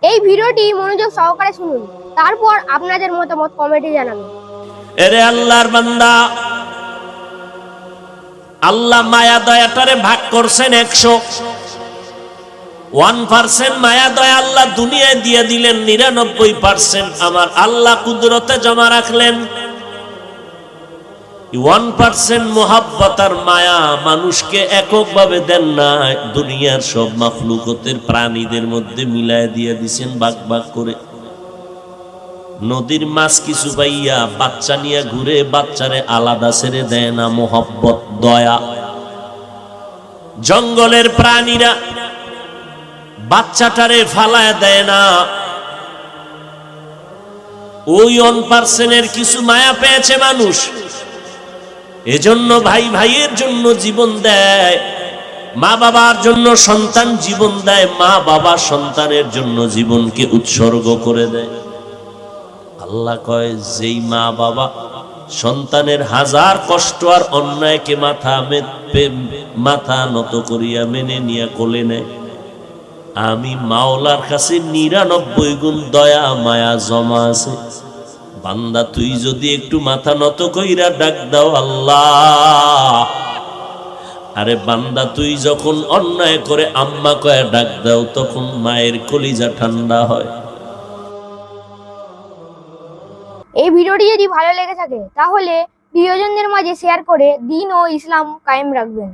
এই ভিডিওটি মনোযোগ সহকারে শুনুন, তারপর আপনাদের মতামত কমেন্টে জানাবেন। এরে আল্লাহর বান্দা, আল্লাহ মায়া দয়াটারে ভাগ করছেন 100% মায়া দয়া আল্লাহ দুনিয়ায় দিয়ে দিলেন, 99% আমার আল্লাহ কুদরতে জমা রাখলেন। 1% মোহাব্বত আর মায়া মানুষকে এককভাবে দেন না, দুনিয়ার সব মাখলুকতের প্রাণীদের মধ্যে মিলায় দিয়ে দিছেন ভাগ ভাগ করে। নদীর মাছ কিছু পাইয়া বাচ্চা নিয়ে ঘুরে, বাচ্চারে আলাদা ছেড়ে দেয় না, মোহাব্বত দয়া। জঙ্গলের প্রাণীরা বাচ্চাটারে ফালায় দেয় না, ওই 1% কিছু মায়া পেয়েছে মানুষ, এজন্য ভাই ভাইয়ের জন্য জীবন দেয়, মা বাবার জন্য সন্তান জীবন দেয়, মা বাবা সন্তানের জন্য জীবনকে উৎসর্গ করে দেয়। আল্লাহ কয়, যেই মা বাবা সন্তানের হাজার কষ্ট আর অন্যায়কে মাথা নত করিয়া মেনে নিয়ে কোলে নেয়, আমি মাওলার কাছে 99 গুণ দয়া মায়া জমা আছে। বান্দা তুই যদি একটু মাথা নত কইরা ডাক দাও আল্লাহ, আরে বান্দা তুই যখন অন্যায় করে আম্মা কয়ে ডাক দাও, তখন মায়ের কলিজা ঠান্ডা হয়। এই ভিডিওটি যদি ভালো লেগে থাকে তাহলে প্রিয়জনদের মাঝে শেয়ার করে দ্বীন ও ইসলাম কায়েম রাখবেন।